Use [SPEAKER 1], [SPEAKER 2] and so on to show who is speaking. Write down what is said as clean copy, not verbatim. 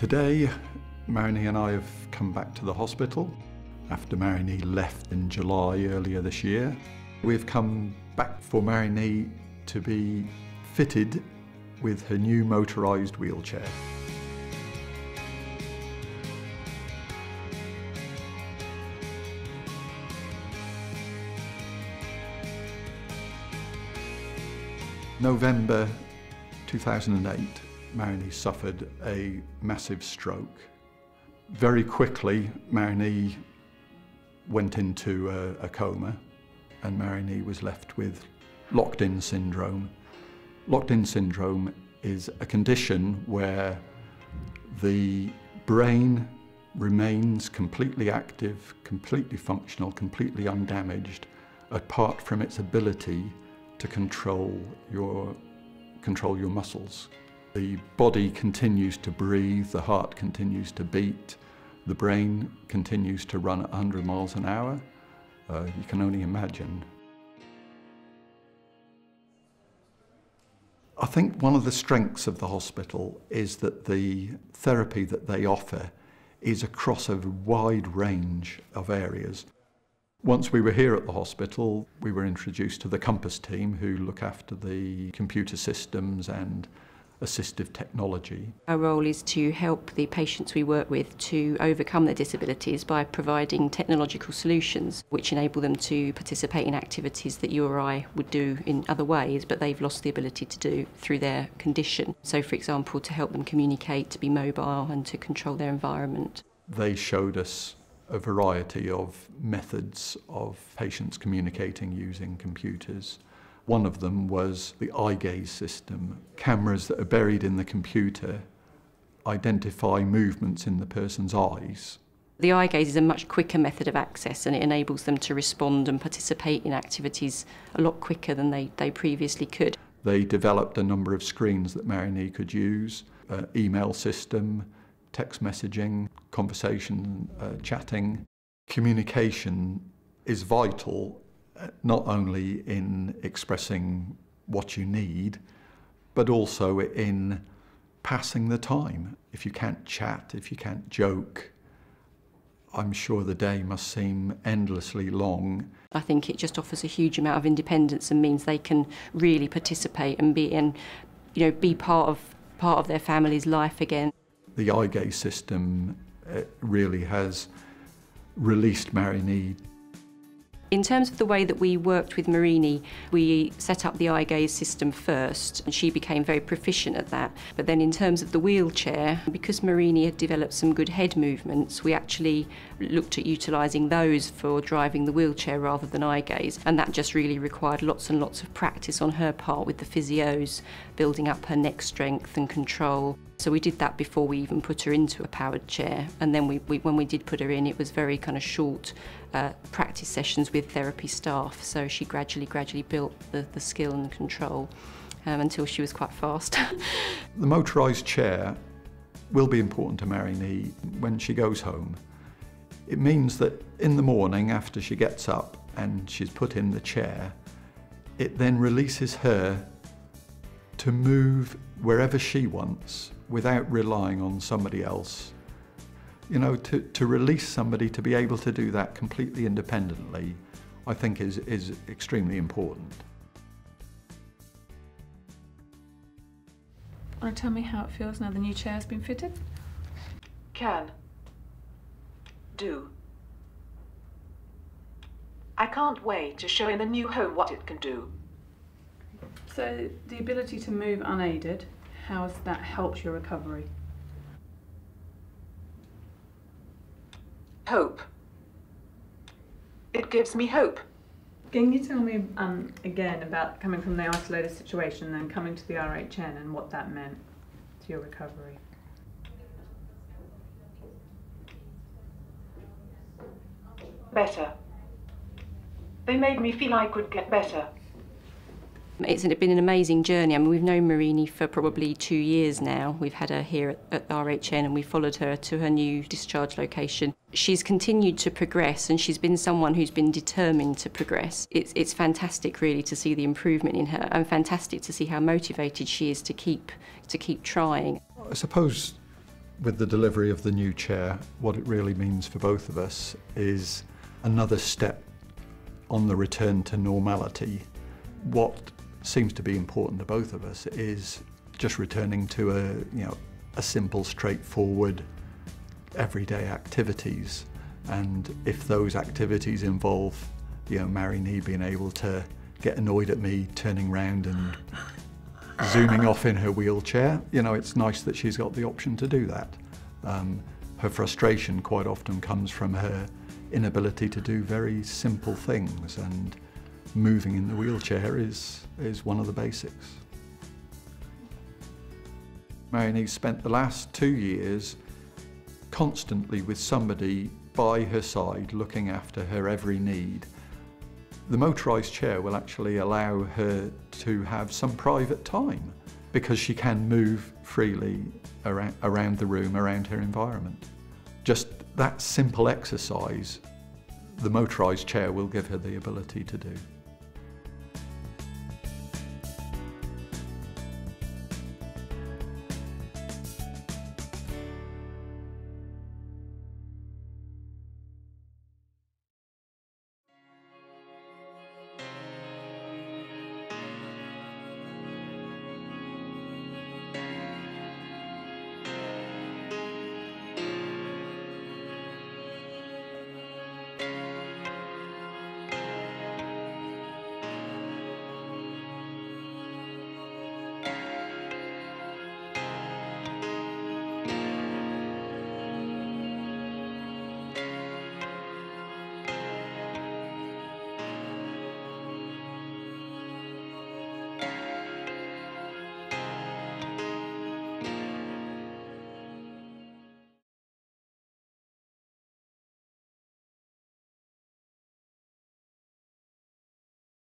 [SPEAKER 1] Today, Marini and I have come back to the hospital after Marini left in July earlier this year. We've come back for Marini to be fitted with her new motorised wheelchair. November 2008, Marini suffered a massive stroke. Very quickly, Marini went into a coma, and Marini was left with locked-in syndrome. Locked-in syndrome is a condition where the brain remains completely active, completely functional, completely undamaged, apart from its ability to control your muscles. The body continues to breathe, the heart continues to beat, the brain continues to run at 100 miles an hour. You can only imagine. I think one of the strengths of the hospital is that the therapy that they offer is across a wide range of areas. Once we were here at the hospital, we were introduced to the Compass team who look after the computer systems and assistive technology.
[SPEAKER 2] Our role is to help the patients we work with to overcome their disabilities by providing technological solutions which enable them to participate in activities that you or I would do in other ways, but they've lost the ability to do through their condition. So, for example, to help them communicate, to be mobile and to control their environment.
[SPEAKER 1] They showed us a variety of methods of patients communicating using computers. One of them was the eye gaze system. Cameras that are buried in the computer identify movements in the person's eyes.
[SPEAKER 2] The eye gaze is a much quicker method of access, and it enables them to respond and participate in activities a lot quicker than they previously could.
[SPEAKER 1] They developed a number of screens that Marini could use, an email system, text messaging, conversation, chatting. Communication is vital, not only in expressing what you need, but also in passing the time. If you can't chat, if you can't joke, I'm sure the day must seem endlessly long.
[SPEAKER 2] I think it just offers a huge amount of independence and means they can really participate and be part of their family's life again.
[SPEAKER 1] The eye gaze system really has released Marini.
[SPEAKER 2] In terms of the way that we worked with Marini, we set up the eye gaze system first, and she became very proficient at that. But then in terms of the wheelchair, because Marini had developed some good head movements, we actually looked at utilising those for driving the wheelchair rather than eye gaze. And that just really required lots and lots of practice on her part with the physios, building up her neck strength and control. So we did that before we even put her into a powered chair. And then when we did put her in, it was very kind of short practice sessions with therapy staff. So she gradually built the skill and the control until she was quite fast.
[SPEAKER 1] The motorised chair will be important to Marini when she goes home. It means that in the morning after she gets up and she's put in the chair, it then releases her to move wherever she wants without relying on somebody else. You know, to release somebody to be able to do that completely independently, I think is extremely important.
[SPEAKER 3] Want to tell me how it feels now the new chair's been fitted?
[SPEAKER 4] Can. Do. I can't wait to show in the new home what it can do.
[SPEAKER 3] So, the ability to move unaided, how has that helped your recovery?
[SPEAKER 4] Hope. It gives me hope.
[SPEAKER 3] Can you tell me again about coming from the isolated situation and then coming to the RHN and what that meant to your recovery?
[SPEAKER 4] Better. They made me feel I could get better.
[SPEAKER 2] It's been an amazing journey. I mean, we've known Marini for probably 2 years now. We've had her here at RHN and we followed her to her new discharge location. She's continued to progress and she's been someone who's been determined to progress. It's fantastic really to see the improvement in her, and fantastic to see how motivated she is to keep trying.
[SPEAKER 1] I suppose With the delivery of the new chair, what it really means for both of us is another step on the return to normality. What seems to be important to both of us is just returning to a simple, straightforward, everyday activities. And if those activities involve, Marini being able to get annoyed at me turning round and zooming off in her wheelchair, it's nice that she's got the option to do that. Her frustration quite often comes from her inability to do very simple things, and moving in the wheelchair is one of the basics. Marini spent the last 2 years constantly with somebody by her side looking after her every need. The motorised chair will actually allow her to have some private time because she can move freely around the room, around her environment. Just that simple exercise, the motorised chair will give her the ability to do.